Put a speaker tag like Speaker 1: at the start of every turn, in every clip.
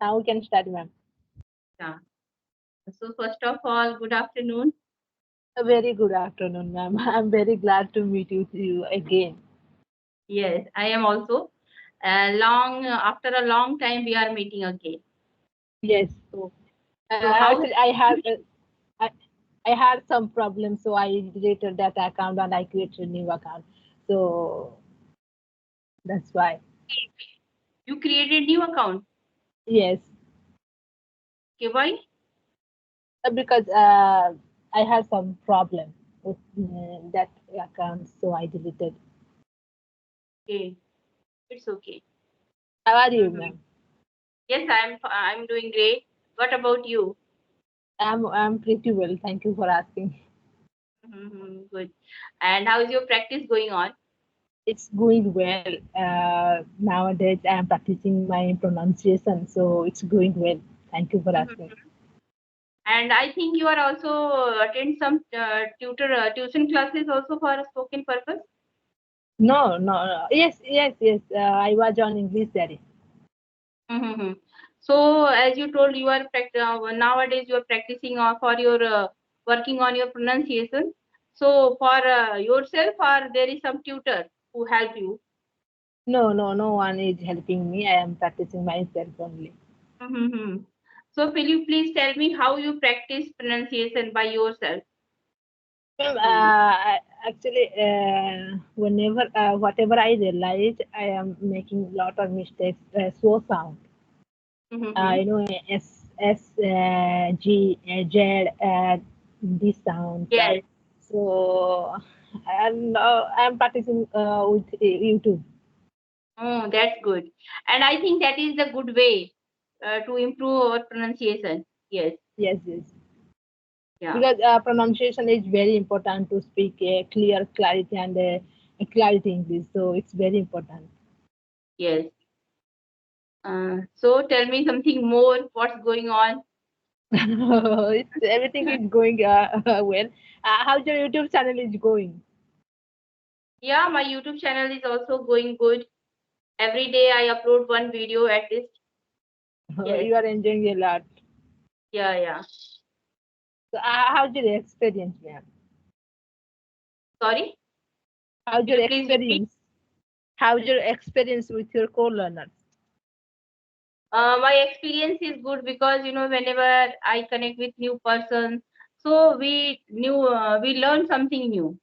Speaker 1: Now we can start, ma'am.
Speaker 2: Yeah. So first of all, good afternoon.
Speaker 1: A very good afternoon, ma'am. I'm very glad to meet you again.
Speaker 2: Yes, I am also. Long after a long time, we are meeting again.
Speaker 1: Yes.
Speaker 2: So, so how?
Speaker 1: Actually, I, I had some problems, so I deleted that account and I created a new account. So that's why.
Speaker 2: You created new account?
Speaker 1: Yes,
Speaker 2: Okay, why?
Speaker 1: because I had some problem with that account, so I deleted.
Speaker 2: Okay, it's okay.
Speaker 1: How are you,
Speaker 2: Mhm.
Speaker 1: ma'am?
Speaker 2: Yes, I'm doing great. What about you?
Speaker 1: I'm pretty well. Thank you for asking.
Speaker 2: Good. And how is your practice going on?
Speaker 1: It's going well. Nowadays, I'm practicing my pronunciation, so it's going well. Thank you for asking.
Speaker 2: Mhm. And I think you are also attend some tuition classes also for a spoken purpose.
Speaker 1: No, no, no. Yes, yes, yes. I was on englishyaari.
Speaker 2: Mm-hmm. So, as you told, nowadays you are practicing for your working on your pronunciation. So, for yourself, or there is some tutor who help you.
Speaker 1: No, no, no one is helping me. I am practicing myself only.
Speaker 2: Mm-hmm. So, will you please tell me how you practice pronunciation by yourself
Speaker 1: Well,
Speaker 2: only?
Speaker 1: actually, whenever, whatever I realize, I am making lot of mistakes. So sound.
Speaker 2: Mm-hmm.
Speaker 1: G, Z, this sound.
Speaker 2: Yes.
Speaker 1: So, and I'm practicing with YouTube.
Speaker 2: Oh, that's good. And I think that is the good way to improve our pronunciation. Yes.
Speaker 1: Yes, yes.
Speaker 2: Yeah.
Speaker 1: Because pronunciation is very important to speak clear clarity and clarity English. So it's very important.
Speaker 2: Yes. So, tell me something more. What's going on?
Speaker 1: Everything is going well. How's your YouTube channel is going?
Speaker 2: Yeah, my YouTube channel is also going good. Every day I upload one video at least. Yes.
Speaker 1: You are enjoying a lot.
Speaker 2: Yeah, yeah.
Speaker 1: So, how's your experience, ma'am?
Speaker 2: Sorry?
Speaker 1: How's
Speaker 2: Will
Speaker 1: your
Speaker 2: you please repeat?
Speaker 1: experience? How's your experience with your co-learners?
Speaker 2: My experience is good because whenever I connect with new persons, so we learn something new,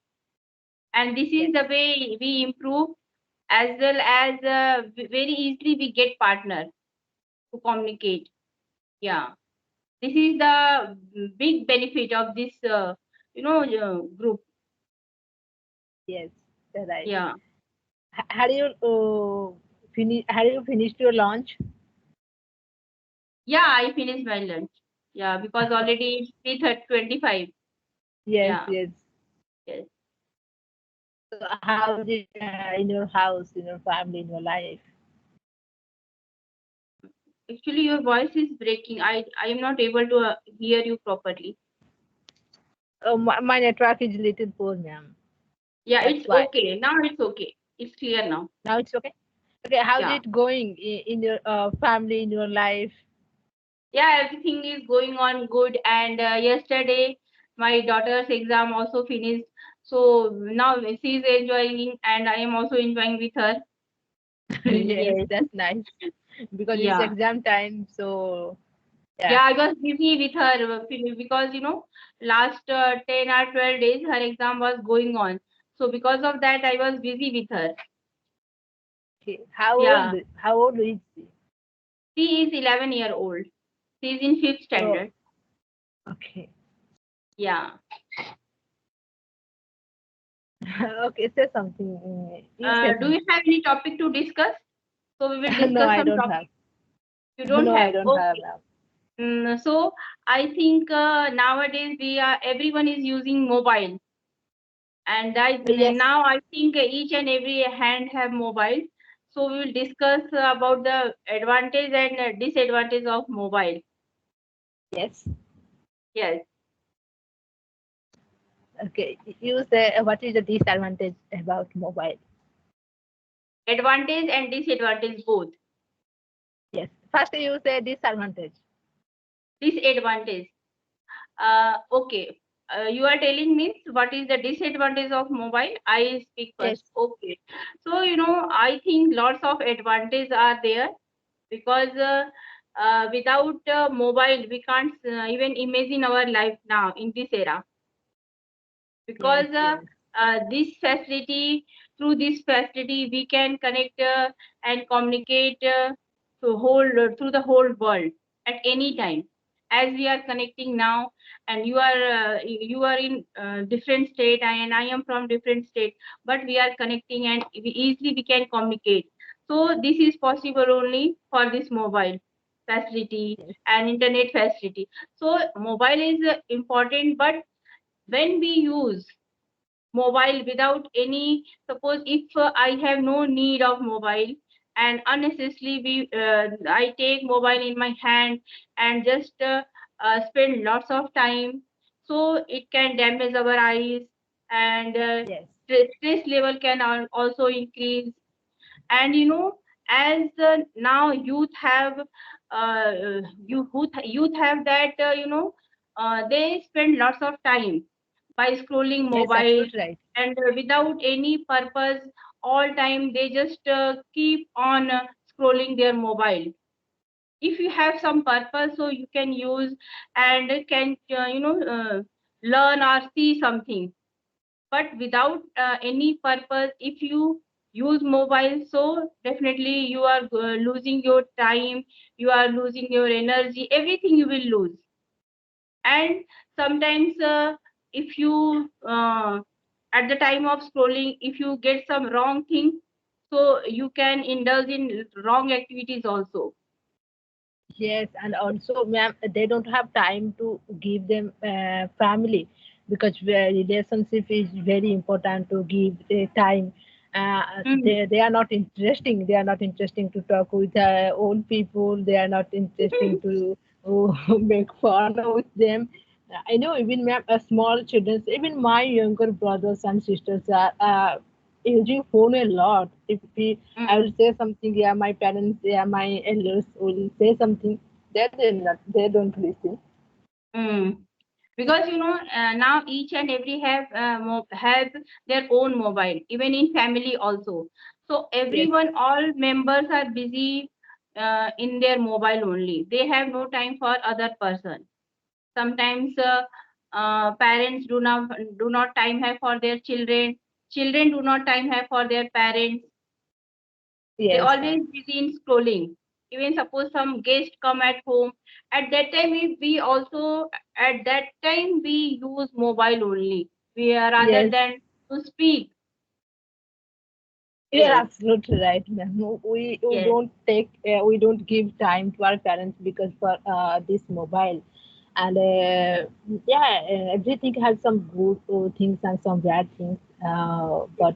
Speaker 2: and this is
Speaker 1: Yes,
Speaker 2: the way we improve, as well as very easily we get partner to communicate. Yeah, this is the big benefit of this group.
Speaker 1: yes, that's right.
Speaker 2: Yeah.
Speaker 1: How do you finish? How do you finished your lunch?
Speaker 2: Yeah, I finished my lunch. Yeah, because already it's 3:25.
Speaker 1: Yes,
Speaker 2: Yeah,
Speaker 1: yes.
Speaker 2: yes.
Speaker 1: So how's it in your house, in your family, in your life?
Speaker 2: Actually, your voice is breaking. I am not able to hear you properly.
Speaker 1: My network is little poor, ma'am.
Speaker 2: Yeah,
Speaker 1: That's
Speaker 2: it's
Speaker 1: why.
Speaker 2: okay. Now it's okay. It's clear now.
Speaker 1: Now it's okay. Okay, how's
Speaker 2: Yeah.
Speaker 1: it going in your family, in your life?
Speaker 2: Yeah, everything is going on good. And yesterday, my daughter's exam also finished. So now she is enjoying, and I am also enjoying with her.
Speaker 1: Yes,
Speaker 2: Yes.
Speaker 1: that's nice because it's
Speaker 2: Yeah.
Speaker 1: exam time. So yeah,
Speaker 2: Yeah, I was busy with her because last 10 or 12 days her exam was going on. So because of that, I was busy with her.
Speaker 1: okay. How old?
Speaker 2: Yeah,
Speaker 1: How old is she?
Speaker 2: she is 11-year old. She is in fifth
Speaker 1: Oh,
Speaker 2: standard.
Speaker 1: okay.
Speaker 2: Yeah.
Speaker 1: Okay, say something. You say
Speaker 2: Do you
Speaker 1: something.
Speaker 2: have any topic to discuss? So we will
Speaker 1: No,
Speaker 2: discuss
Speaker 1: I
Speaker 2: some
Speaker 1: don't have.
Speaker 2: topic. You don't
Speaker 1: No, I
Speaker 2: have.
Speaker 1: don't have
Speaker 2: Okay.
Speaker 1: now.
Speaker 2: So I think nowadays everyone is using mobile, and
Speaker 1: Yes,
Speaker 2: now I think each and every hand have mobile. So we will discuss about the advantage and disadvantage of mobile.
Speaker 1: yes.
Speaker 2: Yes,
Speaker 1: Okay. You say what is the disadvantage about mobile?
Speaker 2: advantage and disadvantage both.
Speaker 1: Yes. first you say disadvantage.
Speaker 2: Disadvantage. Okay. You are telling me what is the disadvantage of mobile? I speak first.
Speaker 1: Yes,
Speaker 2: Okay. So, I think lots of advantages are there because without mobile, we can't even imagine our life now in this era.
Speaker 1: yes,
Speaker 2: Because
Speaker 1: yes,
Speaker 2: this facility, through this facility, we can connect and communicate through the whole world at any time, as we are connecting now. And you are in different state, and I am from different state, but we are connecting, and we can communicate. So this is possible only for this mobile facility
Speaker 1: yes,
Speaker 2: and internet facility. So mobile is important, but when we use mobile without any, suppose if I have no need of mobile, and unnecessarily I take mobile in my hand and just spend lots of time, so it can damage our eyes, and
Speaker 1: yes,
Speaker 2: stress level can also increase. And as now youth have youth have that they spend lots of time by scrolling
Speaker 1: yes,
Speaker 2: mobile,
Speaker 1: absolutely right.
Speaker 2: and without any purpose, all time they just keep on scrolling their mobile. If you have some purpose, so you can use and can learn or see something. But without any purpose, if you use mobile, so definitely you are losing your time, you are losing your energy, everything you will lose. And sometimes if you at the time of scrolling, if you get some wrong thing, so you can indulge in wrong activities also.
Speaker 1: Yes, and also, ma'am, they don't have time to give them family because relationship is very important to give time.
Speaker 2: Mm.
Speaker 1: They are not interesting. They are not interesting to talk with old people. They are not interesting to make fun with them. I know even ma'am, small children, even my younger brothers and sisters are using phone a lot. If we I
Speaker 2: Mm.
Speaker 1: will say something, yeah, my parents, yeah, my elders will say something, they don't listen.
Speaker 2: Mm. Because now each and every have their own mobile, even in family also. So
Speaker 1: Yes,
Speaker 2: everyone, all members are busy in their mobile only. They have no time for other person. Sometimes parents do not time have for their children. Children do not time have for their parents. They
Speaker 1: yes,
Speaker 2: always busy in scrolling. Even suppose some guest come at home, at that time we also, at that time we use mobile only. We are, rather
Speaker 1: yes.
Speaker 2: than to speak.
Speaker 1: You're
Speaker 2: Yes,
Speaker 1: absolutely right, ma'am.
Speaker 2: yes,
Speaker 1: We don't give time to our parents because for this mobile, and yeah, everything has some good things and some bad things. But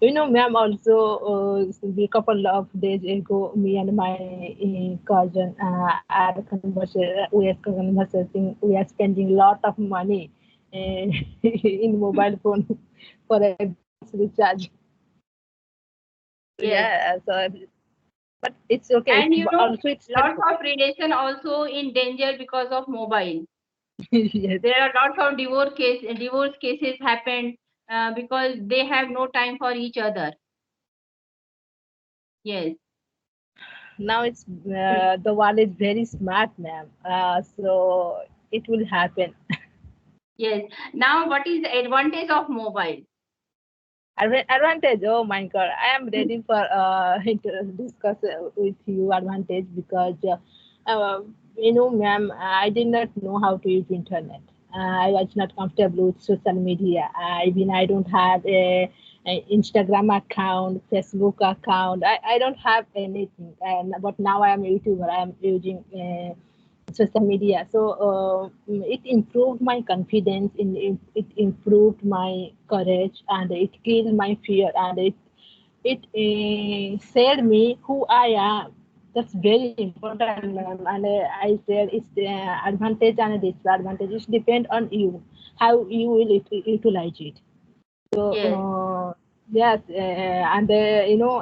Speaker 1: ma'am, also a couple of days ago, me and my cousin we are spending a lot of money in mobile phone for a month's recharge.
Speaker 2: yes.
Speaker 1: Yeah, so but it's okay.
Speaker 2: And
Speaker 1: Also it's
Speaker 2: lots
Speaker 1: helpful.
Speaker 2: of relation also in danger because of mobile.
Speaker 1: Yes.
Speaker 2: There are lots of divorce cases happened because they have no time for each other. Yes.
Speaker 1: Now it's the world is very smart, ma'am. So it will happen.
Speaker 2: Yes. Now, what is the advantage of mobile?
Speaker 1: Advantage. Oh my God, I am ready for discuss with you advantage because ma'am, I did not know how to use internet. I was not comfortable with social media. Even I don't have a Instagram account, Facebook account. I don't have anything. And but now I am a YouTuber. I am using. Social media. So it improved my confidence, it improved my courage, and it killed my fear, and it said me who I am. That's very important, ma'am. And I said it's the advantage and disadvantages depend on you, how you will utilize it. So
Speaker 2: Yes.
Speaker 1: Yes, and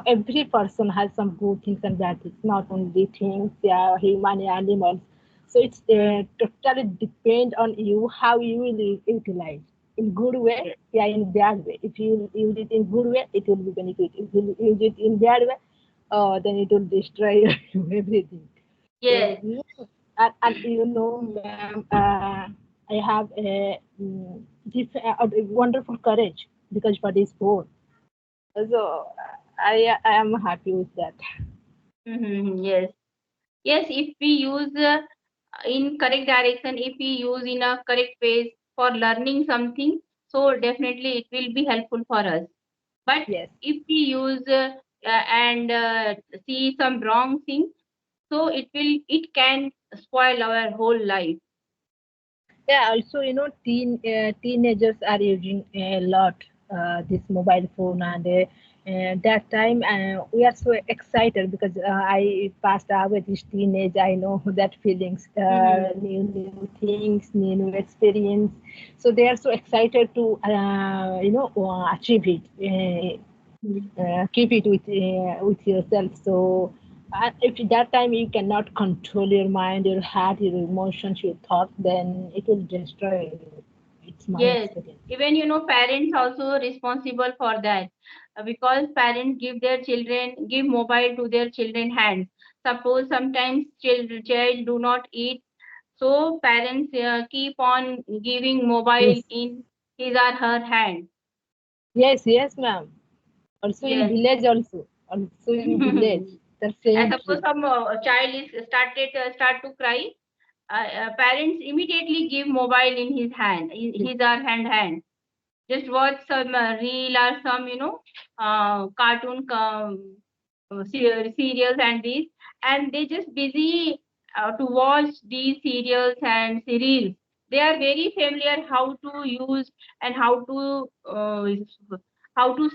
Speaker 1: every person has some good things and bad things, not only things, yeah, human animals. So it's
Speaker 2: Mm.
Speaker 1: totally depend on you how you will utilize in good way,
Speaker 2: Yes.
Speaker 1: yeah, in bad way. If you use it in good way, it will be benefit. If you use it in bad way, then it will destroy everything. So
Speaker 2: Yes.
Speaker 1: and ma'am, I have a a wonderful courage because for this phone. So I am happy with that.
Speaker 2: Yes. Yes, if we use in correct direction, if we use in a correct way for learning something, so definitely it will be helpful for us. But
Speaker 1: Yes.
Speaker 2: if we use and see some wrong thing, so it can spoil our whole life.
Speaker 1: Yeah. Also, teenagers are using a lot this mobile phone, and that time we are so excited because I passed away this teenage. I know that feelings,
Speaker 2: Mm-hmm.
Speaker 1: new things, new experience. So they are so excited to achieve it. Keep it with yourself. So if that time you cannot control your mind, your heart, your emotions, your thoughts, then it will destroy you. It's my
Speaker 2: Yes,
Speaker 1: experience.
Speaker 2: even parents also responsible for that. Because parents give their children give mobile to their children hands. Suppose sometimes child do not eat, so parents keep on giving mobile
Speaker 1: Yes,
Speaker 2: in his or her hand.
Speaker 1: yes, ma'am. Also in
Speaker 2: Yes.
Speaker 1: village, also in village, the
Speaker 2: And
Speaker 1: same
Speaker 2: suppose
Speaker 1: true.
Speaker 2: some child is start to cry, parents immediately give mobile in his hand, in
Speaker 1: Yes,
Speaker 2: his or hand. Just watch some reel or some cartoon serials and these, and they just busy to watch these serials and serials. They are very familiar how to use and how to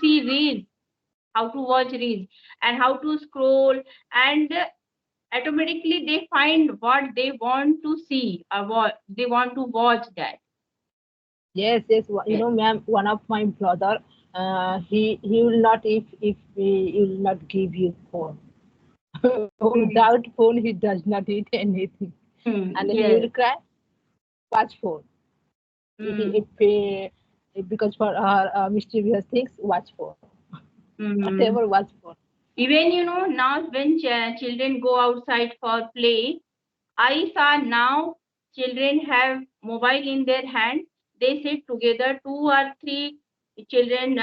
Speaker 2: see reels, how to watch reels, and how to scroll, and automatically they find what they want to see or what they want to watch that.
Speaker 1: yes.
Speaker 2: Yes.
Speaker 1: Ma'am, one of my brother, he will not if he will not give you phone.
Speaker 2: Mm.
Speaker 1: Without phone, he does not eat anything, and he
Speaker 2: Yes.
Speaker 1: will cry. Watch phone.
Speaker 2: Mm.
Speaker 1: If because for mischievous things, watch phone.
Speaker 2: Mm.
Speaker 1: Whatever, watch phone.
Speaker 2: Even now when children go outside for play, I saw now children have mobile in their hand. They sit together, two or three children,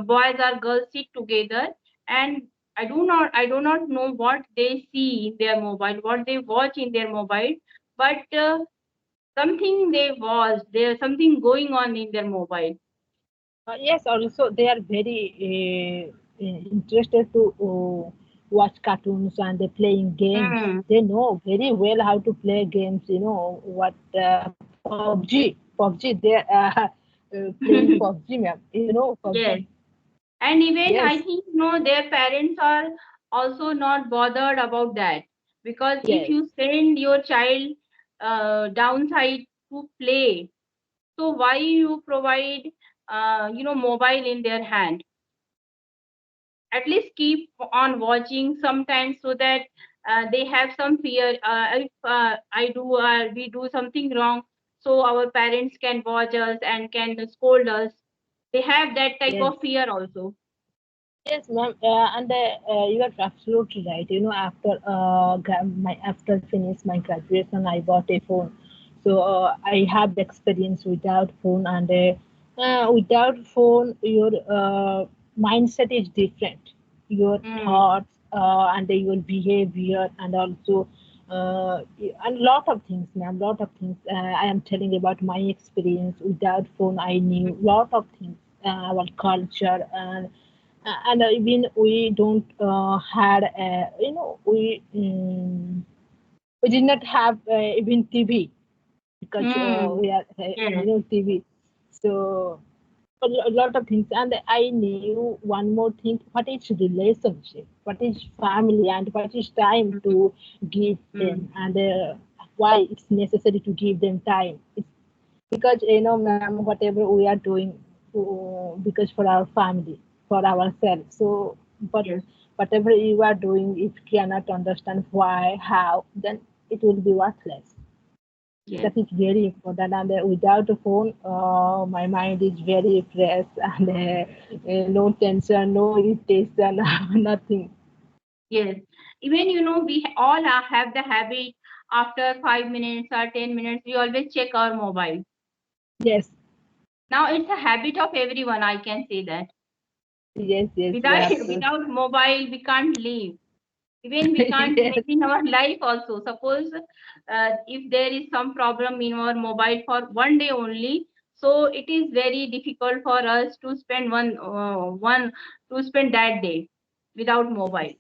Speaker 2: boys or girls sit together, and I do not know what they see in their mobile, what they watch in their mobile, but something they watch. There's something going on in their mobile.
Speaker 1: Yes, also they are very interested to watch cartoons and they playing games.
Speaker 2: Hmm.
Speaker 1: They know very well how to play games. What PUBG. They playing PUBG, ma'am. PUBG.
Speaker 2: Yes. And even
Speaker 1: Yes,
Speaker 2: I think their parents are also not bothered about that, because if
Speaker 1: yes.
Speaker 2: you send your child downside to play, so why you provide mobile in their hand? At least keep on watching sometimes, so that they have some fear. If we do something wrong, so our parents can watch us and can scold us. They have that type
Speaker 1: Yes.
Speaker 2: of fear also.
Speaker 1: Yes, ma'am, and you are absolutely right. After finish my graduation, I bought a phone, so I have the experience without phone, and without phone, your mindset is different. Your
Speaker 2: Mm.
Speaker 1: thoughts and your behavior, and also and lot of things, ma'am. Lot of things. I am telling about my experience. Without phone, I knew lot of things. Our culture and even we don't had we did not have even TV because
Speaker 2: Mm.
Speaker 1: we are
Speaker 2: Yes.
Speaker 1: TV. So a lot of things, and I knew one more thing: what is relationship, what is family, and what is time
Speaker 2: Mm.
Speaker 1: to give
Speaker 2: Mm.
Speaker 1: them, and why it's necessary to give them time. It's because ma'am, whatever we are doing. because for our family, for ourselves. So, but
Speaker 2: Yes,
Speaker 1: whatever you are doing, if you cannot understand why, how, then it will be worthless.
Speaker 2: yes,
Speaker 1: That is very important. And without a phone, my mind is very fresh and no tension, no irritation, nothing.
Speaker 2: yes. Even we all have the habit after 5 minutes or 10 minutes, we always check our mobile.
Speaker 1: Yes,
Speaker 2: Now it's a habit of everyone, I can say that.
Speaker 1: yes, yes, you
Speaker 2: Without
Speaker 1: have to.
Speaker 2: without mobile, we can't live. Even we can't
Speaker 1: Yes,
Speaker 2: maintain our life also. Suppose if there is some problem in our mobile for one day only, so it is very difficult for us to spend one to spend that day without mobile.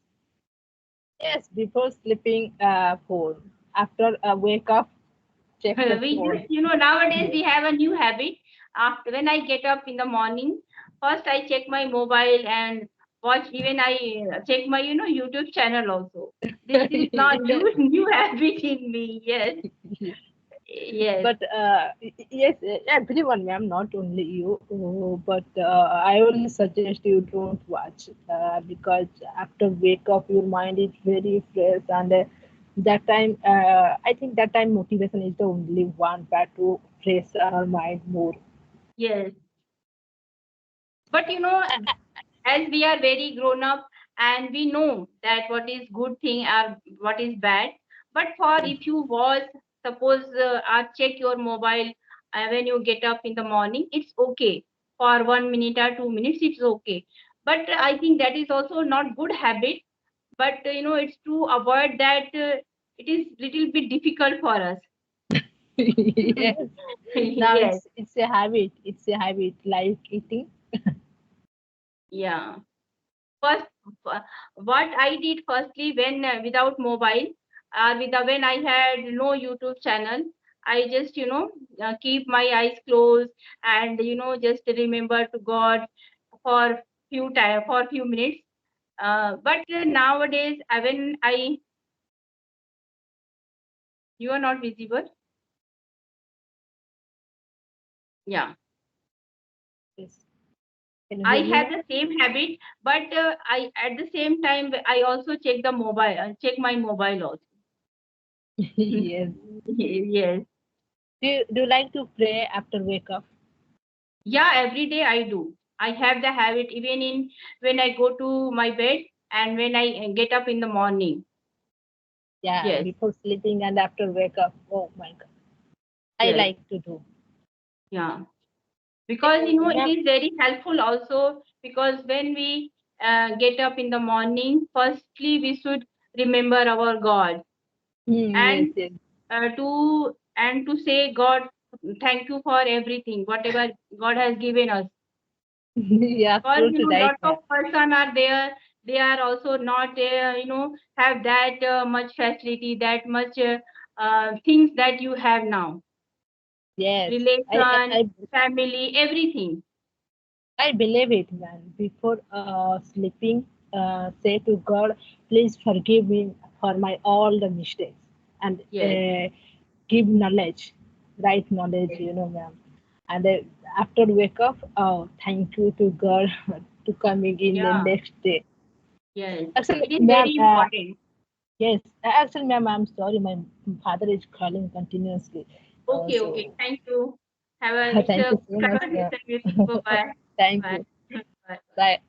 Speaker 1: yes, before sleeping, phone. After wake up, check the
Speaker 2: We
Speaker 1: phone.
Speaker 2: just nowadays
Speaker 1: Yes.
Speaker 2: we have a new habit. After when I get up in the morning, first I check my mobile and watch. Even I check my YouTube channel also. This is not new new habit in me. Yes, yes,
Speaker 1: But yes, everyone, ma'am, not only you. But I only suggest you don't watch because after wake up, your mind is very fresh, and that time, I think that time motivation is the only one that to fresh our mind more.
Speaker 2: yes. But as we are very grown up and we know that what is good thing or what is bad. But for if you was suppose or check your mobile when you get up in the morning, it's okay. For 1 minute or 2 minutes, it's okay. But I think that is also not good habit. But it's to avoid that. It is little bit difficult for us.
Speaker 1: Yes. Now
Speaker 2: Yes,
Speaker 1: it's a habit. It's a habit like eating.
Speaker 2: yeah. First, what I did firstly when without mobile or when I had no YouTube channel, I just keep my eyes closed and just remember to God for few minutes. But nowadays, when I you are not visible, yeah,
Speaker 1: Yes. Can you
Speaker 2: I
Speaker 1: hear me
Speaker 2: have
Speaker 1: now?
Speaker 2: the same habit, but I at the same time I also check the mobile, check my mobile also.
Speaker 1: Yes.
Speaker 2: Yes.
Speaker 1: Do you like to pray after wake up?
Speaker 2: Yeah, every day I do. I have the habit even in when I go to my bed and when I get up in the morning.
Speaker 1: Yeah,
Speaker 2: Yes,
Speaker 1: before sleeping and after wake up. Oh my God. I
Speaker 2: yes,
Speaker 1: like to do.
Speaker 2: yeah. Because it
Speaker 1: Ma'am,
Speaker 2: is very helpful also because when we get up in the morning, firstly we should remember our God
Speaker 1: yes,
Speaker 2: and
Speaker 1: yes.
Speaker 2: to say God, thank you for everything, whatever God has given us.
Speaker 1: You're
Speaker 2: Because
Speaker 1: absolutely right,
Speaker 2: lot of
Speaker 1: ma'am.
Speaker 2: person are there, they are also not have that much facility, that much things that you have now,
Speaker 1: Yes.
Speaker 2: relation, family, everything.
Speaker 1: I believe it, man. Before sleeping, say to God, please forgive me for my all the mistakes and
Speaker 2: Yes,
Speaker 1: give knowledge, right knowledge,
Speaker 2: yes,
Speaker 1: ma'am. And after wake up, oh, thank you to God to coming in the
Speaker 2: yeah,
Speaker 1: next day.
Speaker 2: yes,
Speaker 1: Actually,
Speaker 2: it is
Speaker 1: ma'am,
Speaker 2: very important.
Speaker 1: yes, actually, ma'am, I'm sorry, my father is calling continuously.
Speaker 2: Okay, okay,
Speaker 1: So
Speaker 2: thank you. Have a it's
Speaker 1: thank
Speaker 2: a
Speaker 1: you
Speaker 2: good
Speaker 1: so much, ma'am.
Speaker 2: conversation with you. Bye bye.
Speaker 1: Thank
Speaker 2: Bye
Speaker 1: you.
Speaker 2: bye.
Speaker 1: Bye.